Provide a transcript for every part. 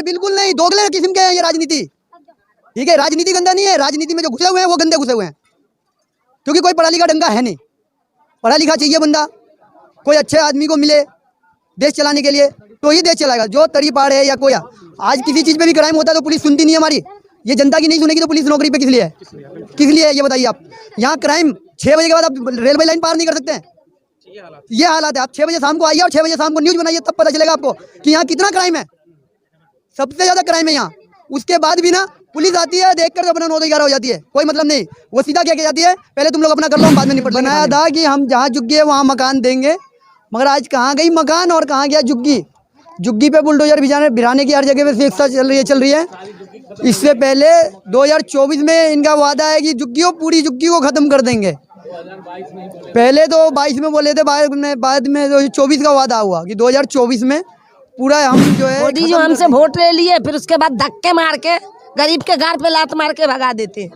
यार बिल्कुल नहीं, दोगले किस्म के हैं ये राजनीति। ठीक है, राजनीति गंदा नहीं है, राजनीति में जो घुसे हुए हैं वो गंदे घुसे हुए हैं, क्योंकि कोई पढ़ा लिखा ढंगा है नहीं। पढ़ा लिखा चाहिए बंदा, कोई अच्छे आदमी को मिले देश चलाने के लिए तो ही देश चलाएगा। जो तरी पाड़ है या कोई आज किसी चीज़ पे भी क्राइम होता है तो पुलिस सुनती नहीं है हमारी। ये जनता की नहीं सुनेगी तो पुलिस नौकरी पे किस लिए है? किस लिए है ये बताइए आप। यहाँ क्राइम 6 बजे के बाद आप रेलवे लाइन पार नहीं कर सकते हैं। ये हालात है। आप 6 बजे शाम को आइए और 6 बजे शाम को न्यूज़ बनाइए, तब पता चलेगा आपको कि यहाँ कितना क्राइम है। सबसे ज़्यादा क्राइम है यहाँ। उसके बाद भी ना पुलिस आती है, देख कर अपना 9-11 हो जाती है, कोई मतलब नहीं। वो सीधा क्या जाती है, पहले तुम लोग अपना कर लो, हम बाद में निपट लेंगे। बनाया था कि हम जहाँ झुग्गी है वहाँ मकान देंगे, मगर आज कहाँ गई मकान और कहाँ गया झुग्गी। झुग्गी पे बुलडोजर भिराने की हर जगह पे शिक्षा चल रही है। इससे पहले 2024 में इनका वादा है कि पूरी झुग्गी को खत्म कर देंगे। पहले तो 22 में बोले थे, बाद में 24 का वादा हुआ कि 2024 में पूरा हम जो है। मोदी जो हमसे वोट ले लिए, फिर उसके बाद धक्के मार के गरीब के घर पे लात मार के भगा देते हैं।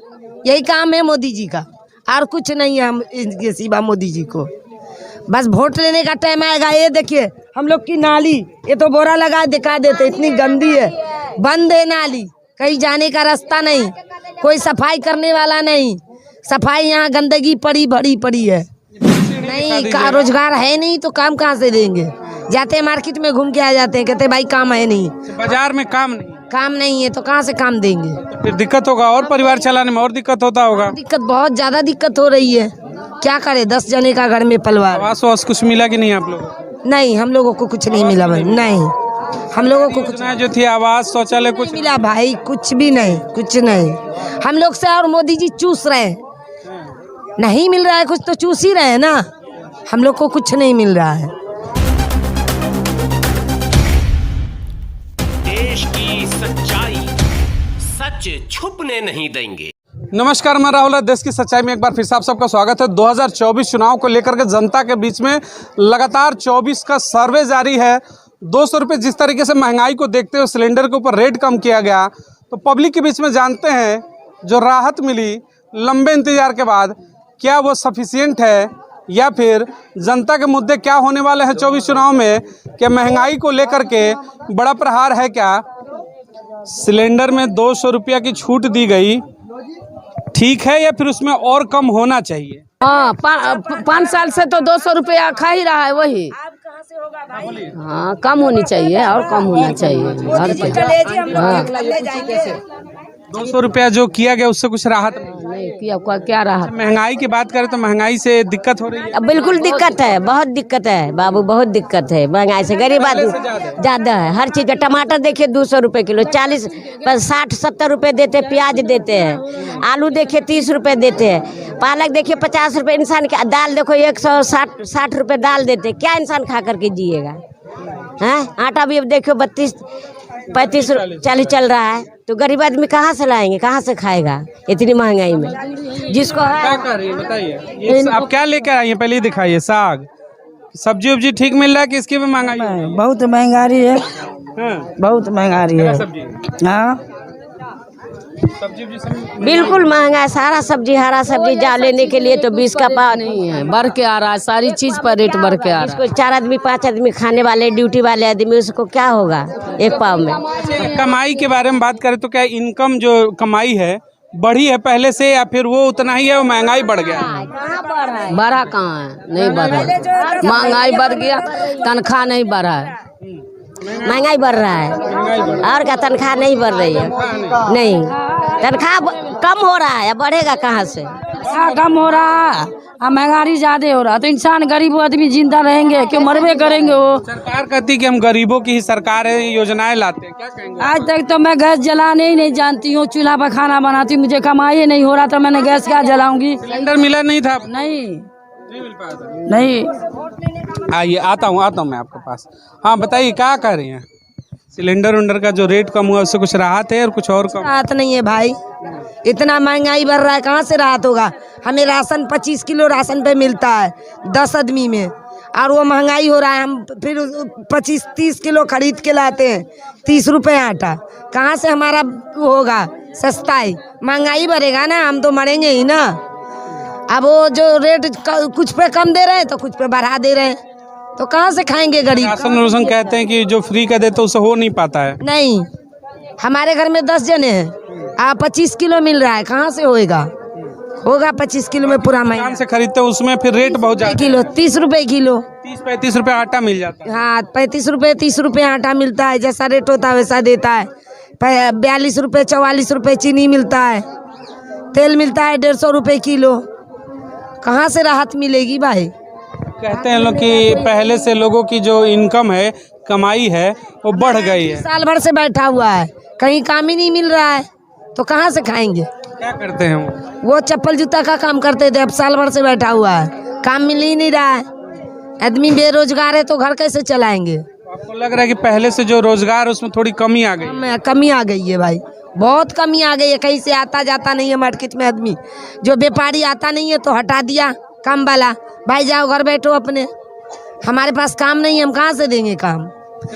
यही काम है मोदी जी का, और कुछ नहीं है हम इनके सिवा मोदी जी को। बस वोट लेने का टाइम आएगा। ये देखिए हम लोग की नाली, ये तो बोरा लगा दिखा देते, इतनी गंदी है, बंद है नाली, कहीं जाने का रास्ता नहीं, कोई सफाई करने वाला नहीं। सफाई यहाँ गंदगी भरी पड़ी है। नहीं का रोजगार है नहीं तो काम कहाँ से देंगे। जाते हैं मार्केट में घूम के आ जाते हैं, कहते भाई काम है नहीं, बाजार में काम नहीं है तो कहाँ से काम देंगे। तो फिर दिक्कत होगा, और परिवार चलाने में और दिक्कत होता होगा। दिक्कत बहुत ज्यादा दिक्कत हो रही है, क्या करे। 10 जने का घर में परिवार। आवास कुछ मिला कि नहीं आप लोग? नहीं, हम लोगों को कुछ नहीं मिला भाई। नहीं, हम लोगों को कुछ जो थी आवास शौचालय कुछ मिला भाई, कुछ भी नहीं, कुछ नहीं। हम लोग से और मोदी जी चूस रहे हैं। नहीं मिल रहा है कुछ तो चूस ही रहे हैं ना। हम लोग को कुछ नहीं मिल रहा है। देश की सच्चाई सच छुपने नहीं देंगे। नमस्कार, मैं राहुल। देश की सच्चाई में एक बार फिर से आप सबका स्वागत है। 2024 चुनाव को लेकर के जनता के बीच में लगातार 24 का सर्वे जारी है। 200 रुपये जिस तरीके से महंगाई को देखते हुए सिलेंडर के ऊपर रेट कम किया गया, तो पब्लिक के बीच में जानते हैं जो राहत मिली लंबे इंतजार के बाद, क्या वो सफिशिएंट है या फिर जनता के मुद्दे क्या होने वाले हैं 24 चुनाव में। क्या महंगाई को लेकर के बड़ा प्रहार है? क्या सिलेंडर में 200 रुपया की छूट दी गई ठीक है या फिर उसमें और कम होना चाहिए? हाँ, 5 साल से तो 200 रुपया खा ही रहा है वही। हाँ, कम होनी चाहिए और कम होना चाहिए। 200 रुपया जो किया गया उससे कुछ राहत नहीं किया, क्या राहत। महंगाई की बात करें तो महंगाई से दिक्कत हो रही है। बिल्कुल दिक्कत है, बहुत दिक्कत है बाबू, बहुत दिक्कत है। महंगाई से गरीब आदमी ज्यादा है। हर चीज का टमाटर देखिए 200 रुपये किलो, 40 60-70 रुपये देते हैं। प्याज देते हैं, आलू देखिए 30 रुपये देते हैं, पालक देखिए 50 रुपये। इंसान की दाल देखो 160 रुपये दाल देते। क्या इंसान खा करके जिएगा? हैं, आटा भी अब देखो 32-35 40 चल रहा है, तो गरीब आदमी कहाँ से लाएंगे, कहाँ से खाएगा इतनी महंगाई में। जिसको है क्या कर रही है बताइए, आप क्या लेकर आई हैं? पहले ही दिखाइए। साग सब्जी उब्जी ठीक मिल रहा है कि इसकी भी महंगाई? बहुत महंगाई है। हाँ? बहुत महंगाई है। हाँ, सब्जी बिल्कुल महंगा है। सारा सब्जी, हरा सब्जी जा लेने के लिए तो 20 का पाव नहीं है, बढ़ के आ रहा है। सारी चीज पर रेट बढ़ के आ रहा है। इसको 4 आदमी 5 आदमी खाने वाले ड्यूटी वाले आदमी, उसको क्या होगा एक पाव में। कमाई के बारे में बात करें तो क्या इनकम जो कमाई है बढ़ी है पहले से या फिर वो उतना ही है, वो महंगाई बढ़ गया? बढ़ा कहाँ है, नहीं बढ़ा। महंगाई बढ़ गया, तनख्वाह नहीं बढ़ा है। महंगाई बढ़ रहा है और क्या, तनख्वाह नहीं बढ़ रही है। नहीं, तनख्वाह कम हो रहा है, बढ़ेगा कहाँ से? कम हो रहा है, महंगाई ज्यादा हो रहा है, तो इंसान गरीब आदमी जिंदा रहेंगे क्यों? मरबे करेंगे। वो सरकार कहती कि हम गरीबों की ही सरकार है, योजनाएं लाते हैं, क्या कहेंगे? आज तक तो मैं गैस जलाने ही नहीं जानती हूँ, चूल्हा पर खाना बनाती हूँ। मुझे कमाई नहीं हो रहा तो मैंने गैस क्या जलाऊंगी? सिलेंडर मिला नहीं था? नहीं मिल पाया था? नहीं। आइए, आता हूँ मैं आपके पास। हाँ बताइए, क्या कह रही हैं? सिलेंडर उंडर का जो रेट कम हुआ उससे कुछ राहत है और कुछ और कम? राहत नहीं है भाई, इतना महंगाई बढ़ रहा है, कहाँ से राहत होगा? हमें राशन 25 किलो राशन पे मिलता है 10 आदमी में, और वो महंगाई हो रहा है। हम फिर 25-30 किलो खरीद के लाते हैं, 30 रुपये आटा। कहाँ से हमारा होगा सस्ताई? महंगाई बढ़ेगा ना, हम तो मरेंगे ही ना। अब वो जो रेट कुछ पे कम दे रहे हैं तो कुछ पे बढ़ा दे रहे हैं, तो कहाँ से खाएंगे गरीब? राशन कहते हैं कि जो फ्री का देते उससे हो नहीं पाता है। नहीं, हमारे घर में 10 जने हैं, आप 25 किलो मिल रहा है, कहाँ से होगा 25 किलो में पूरा दुकान महीना। से खरीदते हो उसमें फिर रेट बहुत ज्यादा किलो 30 रुपए किलो। 30-35 रुपए आटा मिल जाता है। हाँ 35 रुपए 30 रुपए आटा मिलता है, जैसा रेट होता है वैसा देता है। 42 रुपए 44 रुपए चीनी मिलता है, तेल मिलता है 150 रुपए किलो। कहाँ से राहत मिलेगी भाई? कहते हैं लोग कि पहले से लोगों की जो इनकम है, कमाई है, वो बढ़ गई है। साल भर से बैठा हुआ है, कहीं काम ही नहीं मिल रहा है, तो कहाँ से खाएंगे? क्या करते हैं वो? वो चप्पल जूता का काम करते थे, अब साल भर से बैठा हुआ है, काम मिल ही नहीं रहा है। आदमी बेरोजगार है तो घर कैसे चलाएंगे? आपको लग रहा है कि पहले से जो रोजगार उसमें थोड़ी कमी आ गई? कमी आ गई है भाई, बहुत कमी आ गई है। कहीं से आता जाता नहीं है मार्केट में आदमी, जो व्यापारी आता नहीं है तो हटा दिया काम वाला, भाई जाओ घर बैठो अपने, हमारे पास काम नहीं है, हम कहाँ से देंगे काम?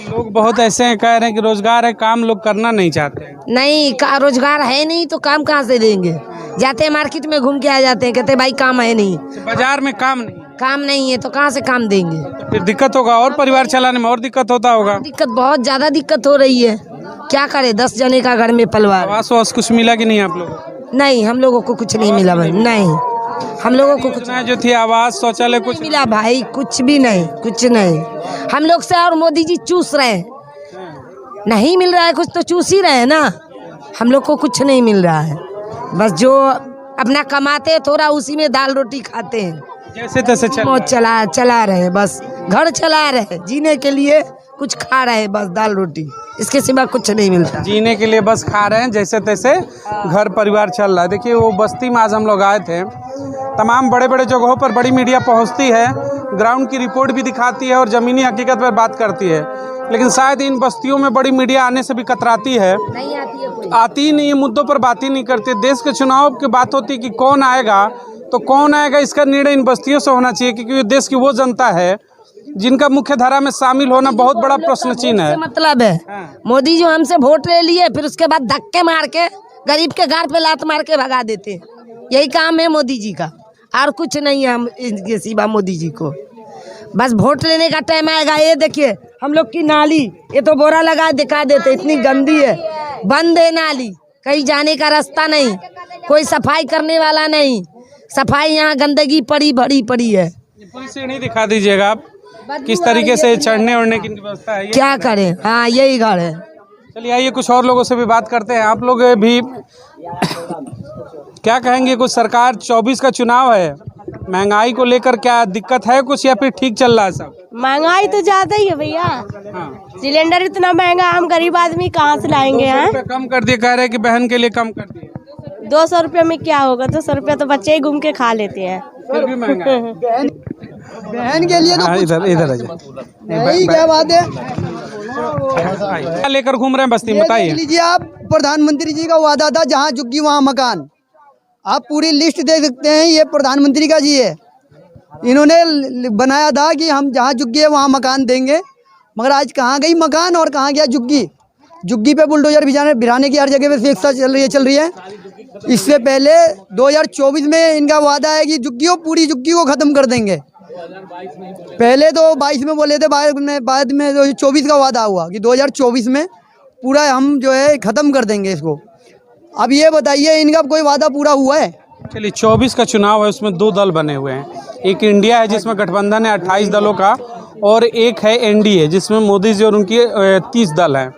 लोग बहुत ऐसे हैं, कह रहे हैं कि रोजगार है, काम लोग करना नहीं चाहते हैं। नहीं रोजगार है नहीं तो काम कहाँ से देंगे? जाते हैं मार्केट में घूम के आ जाते हैं, कहते हैं भाई काम है नहीं, बाजार में काम नहीं है तो कहाँ से काम देंगे? तो फिर दिक्कत होगा, और परिवार चलाने में और दिक्कत होता होगा। दिक्कत बहुत ज्यादा दिक्कत हो रही है, क्या करे? 10 जने का घर में परिवार। आवास वास कुछ मिला कि नहीं आप लोगों को? नहीं, हम लोगों को कुछ नहीं मिला भाई, नहीं हम लोगों को कुछ योजनाएं जो थी आवास शौचालय कुछ नहीं मिला भाई, कुछ भी नहीं, कुछ नहीं। हम लोग से और मोदी जी चूस रहे हैं, नहीं मिल रहा है कुछ तो चूस ही रहे हैं ना। हम लोग को कुछ नहीं मिल रहा है, बस जो अपना कमाते हैं थोड़ा उसी में दाल रोटी खाते हैं, जैसे तैसे मौज चला रहे हैं, बस घर चला रहे हैं, जीने के लिए कुछ खा रहे हैं, बस दाल रोटी, इसके सिवा कुछ नहीं मिलता। जीने के लिए बस खा रहे हैं, जैसे तैसे घर परिवार चल रहा है। देखिए वो बस्ती में आज हम लोग आए थे, तमाम बड़े बड़े जगहों पर बड़ी मीडिया पहुंचती है, ग्राउंड की रिपोर्ट भी दिखाती है और ज़मीनी हकीकत पर बात करती है, लेकिन शायद इन बस्तियों में बड़ी मीडिया आने से भी कतराती है, नहीं आती है कोई। आती ही नहीं है, मुद्दों पर बात ही नहीं करती। देश के चुनाव की बात होती है कि कौन आएगा, तो कौन आएगा इसका निर्णय इन बस्तियों से होना चाहिए, क्योंकि देश की वो जनता है जिनका मुख्य धारा में शामिल होना बहुत बड़ा प्रश्न चिन्ह है। मतलब है मोदी जी हमसे वोट ले लिए, फिर उसके बाद धक्के मार के गरीब के गार पे लात मार के भगा देते हैं, यही काम है मोदी जी का, और कुछ नहीं है हम इनके सिवा मोदी जी को। बस वोट लेने का टाइम आएगा, ये देखिए हम लोग की नाली, ये तो बोरा लगा दिखा देते, इतनी गंदी है, बंद है नाली, कहीं जाने का रास्ता नहीं, कोई सफाई करने वाला नहीं, सफाई यहाँ गंदगी पड़ी पड़ी है। पुलिस से नहीं दिखा दीजिएगा आप किस तरीके से चढ़ने उड़ने की व्यवस्था है, क्या करें? हाँ यही घर है। चलिए आइए कुछ और लोगों से भी बात करते हैं। आप लोग भी क्या कहेंगे? कुछ सरकार 24 का चुनाव है, महंगाई को लेकर क्या दिक्कत है कुछ, या फिर ठीक चल रहा है सब? महंगाई तो ज्यादा ही है भैया, हाँ। सिलेंडर इतना महंगा, हम गरीब आदमी कहाँ से लाएंगे? हैं कम कर दिए, कह रहे हैं कि बहन के लिए कम कर दिए। 200 रुपये में क्या होगा? 200 रुपये तो बच्चे ही घूम के खा लेते हैं। फिर भी महंगा है। बहन के लिए तो इधर नहीं, क्या बात है? क्या लेकर घूम रहे हैं बस्ती में, बताइए। लीजिए आप, प्रधानमंत्री जी का वादा था जहाँ झुग्गी वहाँ मकान, आप पूरी लिस्ट दे सकते हैं, ये प्रधानमंत्री का जी है, इन्होंने बनाया था कि हम जहाँ झुग्गी है वहाँ मकान देंगे, मगर आज कहाँ गई मकान और कहाँ गया झुग्गी? झुग्गी पे बुलडोजर भिराने की हर जगह पे शिक्षा चल रही है। इससे पहले 2024 में इनका वादा है कि पूरी झुग्गी को ख़त्म कर देंगे। पहले तो 22 में बोले थे, बाद में 24 का वादा हुआ कि 2024 में पूरा हम जो है ख़त्म कर देंगे इसको। अब ये बताइए इनका कोई वादा पूरा हुआ है? चलिए 24 का चुनाव है, उसमें 2 दल बने हुए हैं, एक इंडिया है जिसमें गठबंधन है 28 दलों का, और एक है एनडीए जिसमें मोदी जी और उनके 30 दल हैं।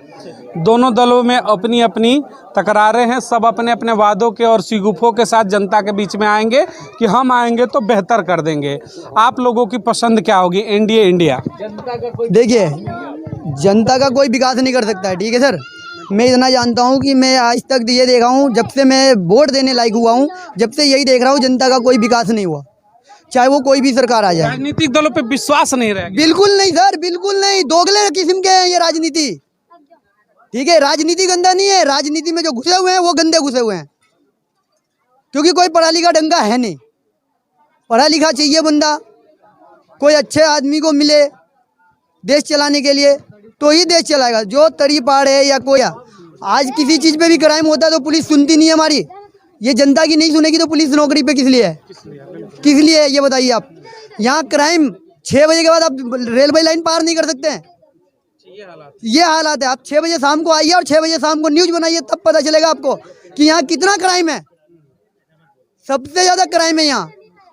दोनों दलों में अपनी अपनी तकरारें हैं, सब अपने अपने वादों के और शिगुफों के साथ जनता के बीच में आएंगे कि हम आएंगे तो बेहतर कर देंगे। आप लोगों की पसंद क्या होगी, एनडीए इंडिया? देखिए जनता का कोई विकास नहीं कर सकता है, ठीक है सर। मैं इतना जानता हूँ कि मैं आज तक ये देखा हूँ, जब से मैं वोट देने लायक हुआ हूँ, जब से यही देख रहा हूँ, जनता का कोई विकास नहीं हुआ, चाहे वो कोई भी सरकार आ जाए। राजनीतिक दलों पे विश्वास नहीं रहेगा? बिल्कुल नहीं सर, बिल्कुल नहीं। दोगले किस्म के हैं ये राजनीति, ठीक है। राजनीति गंदा नहीं है, राजनीति में जो घुसे हुए हैं वो गंदे घुसे हुए हैं, क्योंकि कोई पढ़ा लिखा ढंगा है नहीं। पढ़ा लिखा चाहिए बंदा, कोई अच्छे आदमी को मिले देश चलाने के लिए तो ही देश चलाएगा। जो तरी पाड़ है या कोई, आज किसी चीज़ पे भी क्राइम होता है तो पुलिस सुनती नहीं है हमारी। ये जनता की नहीं सुनेगी तो पुलिस नौकरी पे किस लिए है? किस लिए है ये बताइए आप। यहाँ क्राइम 6 बजे के बाद आप रेलवे लाइन पार नहीं कर सकते हैं। ये हालात है। आप 6 बजे शाम को आइए और 6 बजे शाम को न्यूज बनाइए, तब पता चलेगा आपको कि यहाँ कितना क्राइम है। सबसे ज्यादा क्राइम है यहाँ।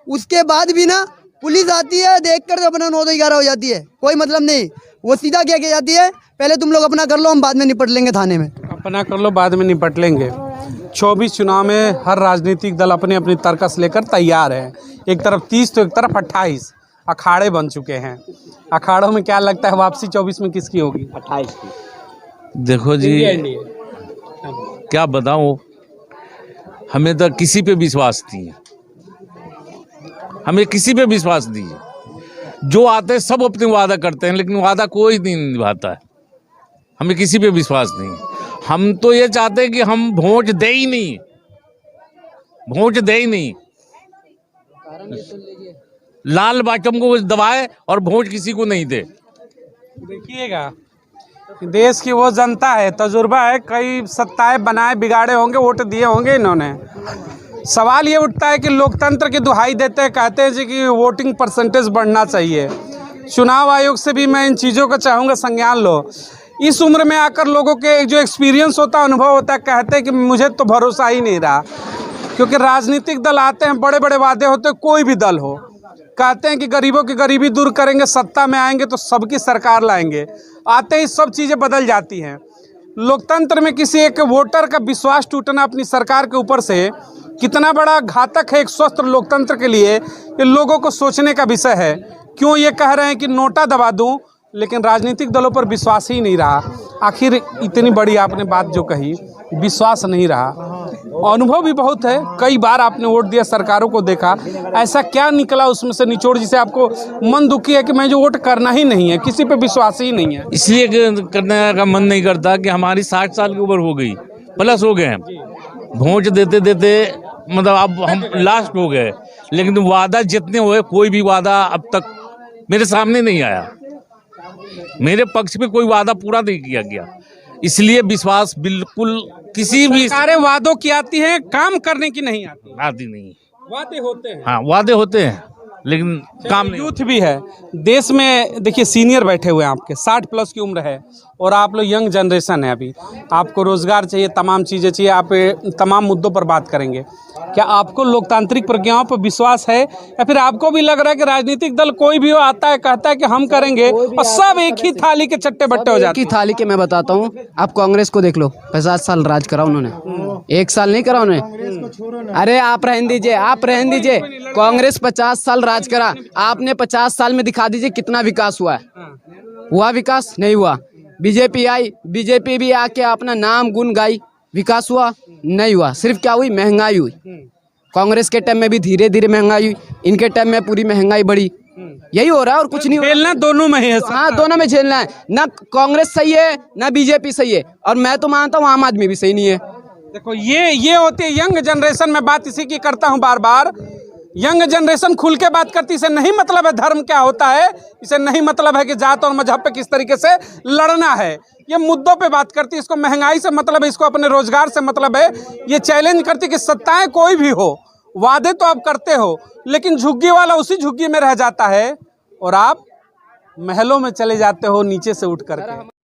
उसके बाद भी ना पुलिस आती है, देख कर अपना 9-11 हो जाती है, कोई मतलब नहीं। वो सीधा क्या जाती है, पहले तुम लोग अपना कर लो, हम बाद में निपट लेंगे थाने में। अपना कर लो, बाद में निपट लेंगे। 24 चुनाव में हर राजनीतिक दल अपनी अपनी तर्कस लेकर तैयार है। एक तरफ 30 तो एक तरफ 28 अखाड़े बन चुके हैं। अखाड़ों में क्या लगता है वापसी 24 में किसकी होगी? 28 की। देखो जी, क्या बताऊं, हमें तो किसी पे विश्वास नहीं है। हमें किसी पे विश्वास नहीं है। जो आते हैं सब अपने वादा करते हैं, लेकिन वादा कोई नहीं निभाता है। हमें किसी पे विश्वास नहीं है। हम तो ये चाहते हैं कि हम वोट दे ही नहीं, वोट दे ही नहीं। लाल बटन को दबाए और वोट किसी को नहीं दे। देखिएगा, देश की वो जनता है, तजुर्बा है, कई सत्ताएं बनाए बिगाड़े होंगे, वोट दिए होंगे इन्होंने। सवाल ये उठता है कि लोकतंत्र की दुहाई देते हैं, कहते हैं जी कि वोटिंग परसेंटेज बढ़ना चाहिए। चुनाव आयोग से भी मैं इन चीज़ों का चाहूँगा संज्ञान लो। इस उम्र में आकर लोगों के जो एक्सपीरियंस होता है, अनुभव होता है, कहते हैं कि मुझे तो भरोसा ही नहीं रहा। क्योंकि राजनीतिक दल आते हैं, बड़े बड़े वादे होते हैं, कोई भी दल हो, कहते हैं कि गरीबों की गरीबी दूर करेंगे, सत्ता में आएंगे तो सबकी सरकार लाएंगे। आते ही सब चीज़ें बदल जाती हैं। लोकतंत्र में किसी एक वोटर का विश्वास टूटना अपनी सरकार के ऊपर से कितना बड़ा घातक है एक स्वस्थ लोकतंत्र के लिए, ये लोगों को सोचने का विषय है। क्यों ये कह रहे हैं कि नोटा दबा दूं, लेकिन राजनीतिक दलों पर विश्वास ही नहीं रहा। आखिर इतनी बड़ी आपने बात जो कही, विश्वास नहीं रहा। अनुभव भी बहुत है, कई बार आपने वोट दिया, सरकारों को देखा, ऐसा क्या निकला उसमें से निचोड़ जिसे आपको मन दुखी है कि मैं जो वोट करना ही नहीं है, किसी पे विश्वास ही नहीं है? इसलिए करने का मन नहीं करता कि हमारी 60 साल की उम्र हो गई, प्लस हो गए हैं। वोट देते देते मतलब अब हम लास्ट हो गए, लेकिन वादा जितने हुए, कोई भी वादा अब तक मेरे सामने नहीं आया। मेरे पक्ष में कोई वादा पूरा नहीं किया गया। इसलिए विश्वास बिल्कुल किसी भी सरकारें वादों की आती हैं, काम करने की नहीं आती नहीं। वादे होते हैं, हाँ वादे होते हैं, लेकिन काम नहीं। यूथ भी है देश में। देखिए, सीनियर बैठे हुए हैं आपके, 60 प्लस की उम्र है, और आप लोग यंग जनरेशन है। अभी आपको रोजगार चाहिए, तमाम चीज़ें चाहिए, आप तमाम मुद्दों पर बात करेंगे। क्या आपको लोकतांत्रिक प्रक्रियाओं पर विश्वास है, या फिर आपको भी लग रहा है कि राजनीतिक दल कोई भी आता है, कहता है कि हम करेंगे, और सब एक ही थाली के चट्टे बट्टे हो जाते हैं? थाली के मैं बताता हूँ, आप कांग्रेस को देख लो, 50 साल राज करा उन्होंने, 1 साल नहीं करा उन्होंने। अरे आप रहने दीजिए, आप रहने दीजिए। कांग्रेस 50 साल राज करा, आपने 50 साल में दिखा दीजिए कितना विकास हुआ है। हुआ विकास? नहीं हुआ। बीजेपी आई, बीजेपी भी आके अपना नाम गुण गाई, विकास हुआ? नहीं हुआ। सिर्फ क्या हुई? महंगाई हुई। कांग्रेस के टाइम में भी धीरे धीरे महंगाई हुई, इनके टाइम में पूरी महंगाई बढ़ी। यही हो रहा है और कुछ नहीं। झेलना दोनों में है। हाँ, दोनों में झेलना है। ना कांग्रेस सही है, ना बीजेपी सही है, और मैं तो मानता हूँ आम आदमी भी सही नहीं है। देखो, ये होती है यंग जनरेशन। मैं बात इसी की करता हूँ बार बार। यंग जनरेशन खुल के बात करती, इसे नहीं मतलब है धर्म क्या होता है, इसे नहीं मतलब है कि जात और मजहब पे किस तरीके से लड़ना है। ये मुद्दों पे बात करती है। इसको महंगाई से मतलब है, इसको अपने रोजगार से मतलब है। ये चैलेंज करती कि सत्ताएं कोई भी हो, वादे तो आप करते हो, लेकिन झुग्गी वाला उसी झुग्गी में रह जाता है, और आप महलों में चले जाते हो नीचे से उठ करके।